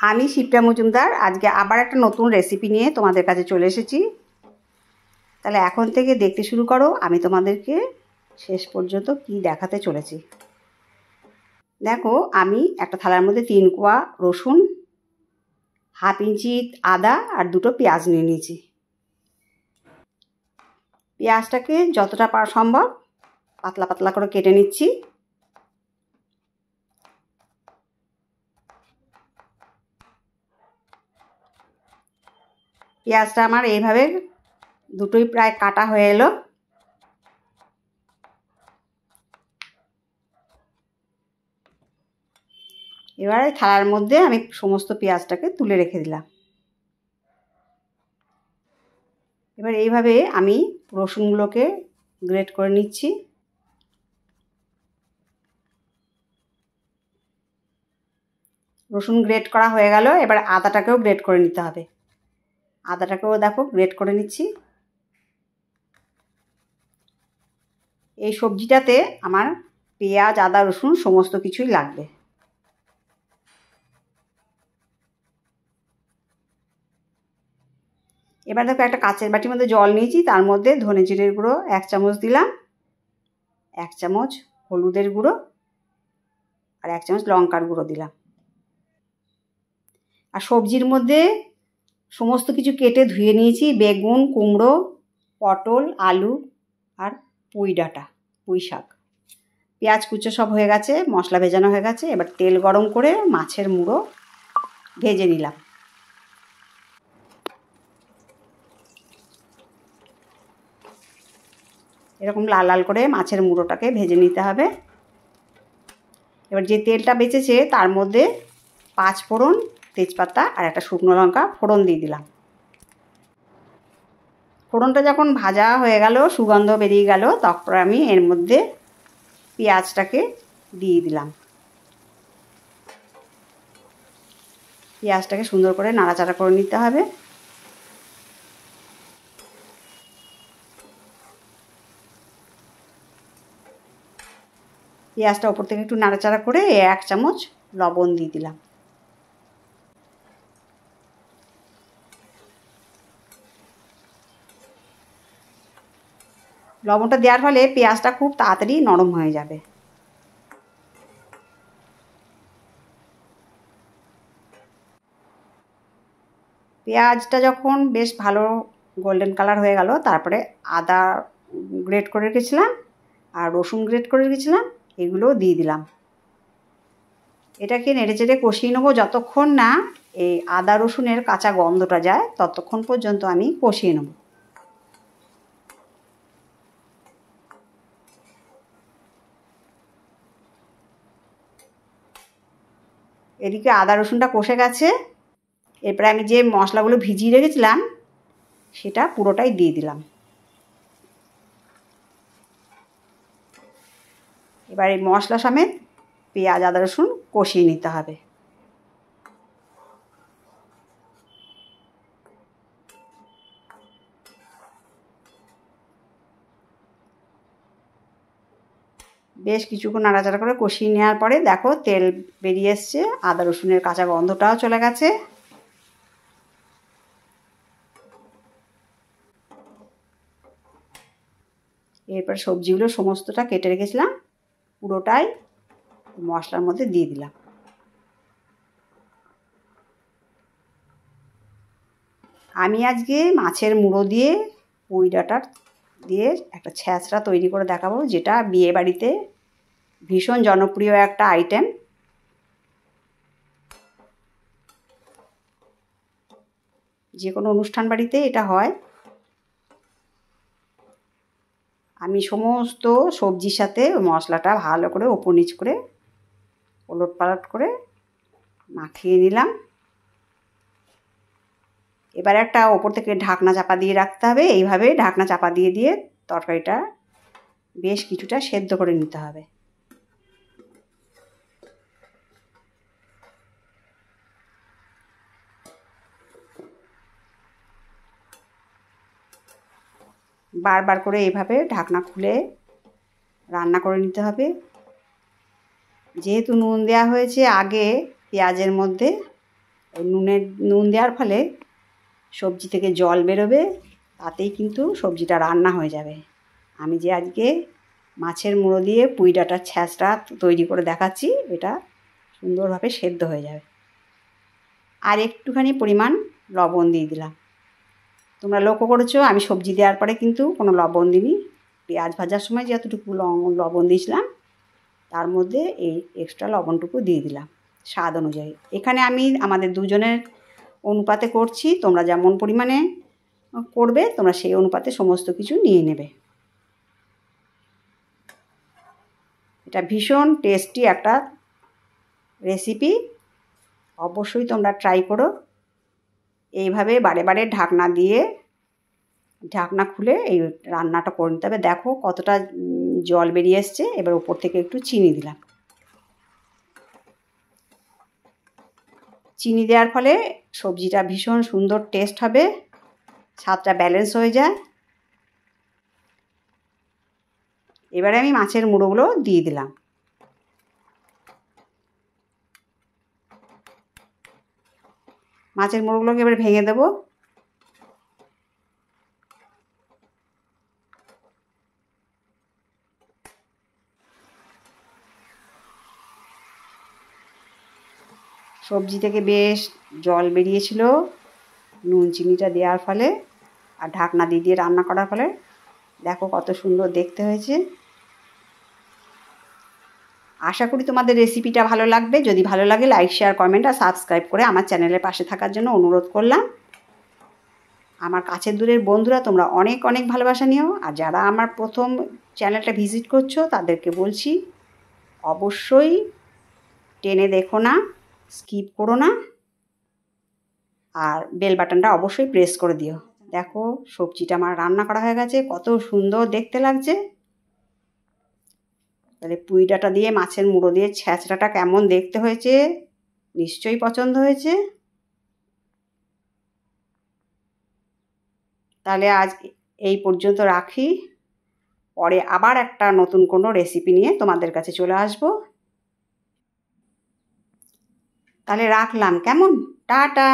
আমি শিপ্রা মজুমদার আজকে আবার একটা নতুন রেসিপি নিয়ে তোমাদের কাছে চলে এসেছি। তাহলে এখন থেকে দেখতে শুরু করো, আমি তোমাদেরকে শেষ পর্যন্ত কি দেখাতে চলেছি। দেখো, আমি একটা থালার মধ্যে 3 কোয়া রসুন, হাফ ইঞ্চি আদা আর 2টো পেঁয়াজ নিয়ে নিয়েছি। পেঁয়াজটাকে যতটা সম্ভব পাতলা পাতলা করে কেটে নিচ্ছি। পেঁয়াজটা আমার এইভাবে দুটোই প্রায় কাটা হয়ে এলো। এবারে থালার মধ্যে আমি সমস্ত পেঁয়াজটাকে তুলে রেখে দিলাম। এবার এইভাবে আমি রসুনগুলোকে গ্রেট করে নিচ্ছি। রসুন গ্রেট করা হয়ে গেল, এবার আদাটাকেও গ্রেট করে নিতে হবে। আদাটাকেও দেখো গ্রেট করে নিচ্ছি। এই সবজিটাতে আমার পেঁয়াজ, আদা, রসুন সমস্ত কিছুই লাগবে। এবার দেখো, একটা কাঁচের বাটির মধ্যে জল নিয়েছি, তার মধ্যে ধনে জিরের গুঁড়ো 1 চামচ দিলাম, 1 চামচ হলুদের গুঁড়ো আর 1 চামচ লঙ্কার গুঁড়ো দিলাম। আর সবজির মধ্যে সমস্ত কিছু কেটে ধুয়ে নিয়েছি, বেগুন, কুমড়ো, পটল, আলু আর পুঁই ডাঁটা, পুঁই শাক। পেঁয়াজ কুচো সব হয়ে গেছে, মশলা ভেজানো হয়ে গেছে। এবার তেল গরম করে মাছের মুড়ো ভেজে নিলাম। এরকম লাল লাল করে মাছের মুড়োটাকে ভেজে নিতে হবে। এবার যে তেলটা বেঁচেছে তার মধ্যে 5 ফোড়ন, তেজপাতা আর একটা শুকনো লঙ্কা ফোড়ন দিয়ে দিলাম। ফোড়নটা যখন ভাজা হয়ে গেল, সুগন্ধ বেরিয়ে গেল, তারপর আমি এর মধ্যে পেঁয়াজটাকে দিয়ে দিলাম। পেঁয়াজটাকে সুন্দর করে নাড়াচাড়া করে নিতে হবে। পেঁয়াজটা ওপর থেকে একটু নাড়াচাড়া করে 1 চামচ লবণ দিয়ে দিলাম। লবণটা দেওয়ার ফলে পেঁয়াজটা খুব তাড়াতাড়ি নরম হয়ে যাবে। পেঁয়াজটা যখন বেশ ভালো গোল্ডেন কালার হয়ে গেল, তারপরে আদা গ্রেট করে রেখেছিলাম আর রসুন গ্রেট করে রেখেছিলাম, এগুলোও দিয়ে দিলাম। এটাকে নেড়েচেড়ে কষিয়ে নেবো যতক্ষণ না এই আদা রসুনের কাঁচা গন্ধটা যায়, ততক্ষণ পর্যন্ত আমি কষিয়ে নেব। এদিকে আদা রসুনটা কষে গেছে। এরপরে আমি যে মশলাগুলো ভিজিয়ে রেখেছিলাম সেটা পুরোটাই দিয়ে দিলাম। এবার এই মশলা সমেত পেঁয়াজ, আদা, রসুন কষিয়ে নিতে হবে। বেশ কিছুক্ষণ নাড়াচাড়া করে কষিয়ে নেওয়ার পরে দেখো তেল বেরিয়ে এসছে, আদা রসুনের কাঁচা গন্ধটাও চলে গেছে। এরপর সবজিগুলো সমস্তটা কেটে রেখেছিলাম পুরোটাই মশলার মধ্যে দিয়ে দিলাম। আমি আজকে মাছের মুড়ো দিয়ে পুঁই ডাঁটা দিয়ে একটা ছ্যাঁচড়া তৈরি করে দেখাবো, যেটা বিয়ে বাড়িতে ভীষণ জনপ্রিয় একটা আইটেম। যে কোনো অনুষ্ঠান বাড়িতে এটা হয়। আমি সমস্ত সবজির সাথে মশলাটা ভালো করে ওপর নিচ করে ওলট পালট করে মাখিয়ে নিলাম। এবার একটা ওপর থেকে ঢাকনা চাপা দিয়ে রাখতে হবে। এইভাবে ঢাকনা চাপা দিয়ে দিয়ে তরকারিটা বেশ কিছুটা সেদ্ধ করে নিতে হবে। বারবার করে এইভাবে ঢাকনা খুলে রান্না করে নিতে হবে। যেহেতু নুন দেওয়া হয়েছে আগে পেঁয়াজের মধ্যে, ওই নুন দেওয়ার ফলে সবজি থেকে জল বেরোবে, তাতেই কিন্তু সবজিটা রান্না হয়ে যাবে। আমি যে আজকে মাছের মুড়ো দিয়ে পুঁই ডাঁটার ছ্যাঁচড়া তৈরি করে দেখাচ্ছি, এটা সুন্দরভাবে সেদ্ধ হয়ে যাবে। আর একটুখানি পরিমাণ লবণ দিয়ে দিলাম। তোমরা লক্ষ্য করেছো আমি সবজি দেওয়ার পরে কিন্তু কোনো লবণ দিইনি। পেঁয়াজ ভাজার সময় যতটুকু লবণ দিয়েছিলাম তার মধ্যে এই এক্সট্রা লবণটুকু দিয়ে দিলাম স্বাদ অনুযায়ী। এখানে আমি আমাদের দুজনের অনুপাতে করছি, তোমরা যেমন পরিমাণে করবে তোমরা সেই অনুপাতে সমস্ত কিছু নিয়ে নেবে। এটা ভীষণ টেস্টি একটা রেসিপি, অবশ্যই তোমরা ট্রাই করো। এইভাবে বারে বারে ঢাকনা খুলে এই রান্নাটা করে নিতে হবে। দেখো কতটা জল বেরিয়ে এসছে। এবার উপর থেকে একটু চিনি দিলাম। চিনি দেওয়ার ফলে সবজিটা ভীষণ সুন্দর টেস্ট হবে, স্বাদটা ব্যালেন্স হয়ে যায়। এবারে আমি মাছের মুড়োগুলো দিয়ে দিলাম। মাছের মুড়োগুলোকে এবারে ভেঙে দেবো। সবজি থেকে বেশ জল বেরিয়েছিল নুন চিনিটা দেওয়ার ফলে, আর ঢাকনা দিয়ে রান্না করার ফলে দেখো কত সুন্দর দেখতে হয়েছে। আশা করি তোমাদের রেসিপিটা ভালো লাগবে। যদি ভালো লাগে লাইক, শেয়ার, কমেন্ট আর সাবস্ক্রাইব করে আমার চ্যানেলের পাশে থাকার জন্য অনুরোধ করলাম। আমার কাছের দূরের বন্ধুরা তোমরা অনেক অনেক ভালোবাসা নিও। আর যারা আমার প্রথম চ্যানেলটা ভিজিট করছো তাদেরকে বলছি অবশ্যই টেনে দেখো না, স্কিপ করো না, আর বেল বাটনটা অবশ্যই প্রেস করে দিও। দেখো সবজিটা আমার রান্না করা হয়ে গেছে, কত সুন্দর দেখতে লাগছে। তাহলে পুঁই ডাঁটা দিয়ে মাছের মুড়ো দিয়ে ছ্যাঁচড়াটা কেমন দেখতে হয়েছে নিশ্চয়ই পছন্দ হয়েছে। তাহলে আজ এই পর্যন্ত রাখি, পরে আবার একটা নতুন কোনো রেসিপি নিয়ে তোমাদের কাছে চলে আসব। তাহলে রাখলাম, কেমন? টাটা।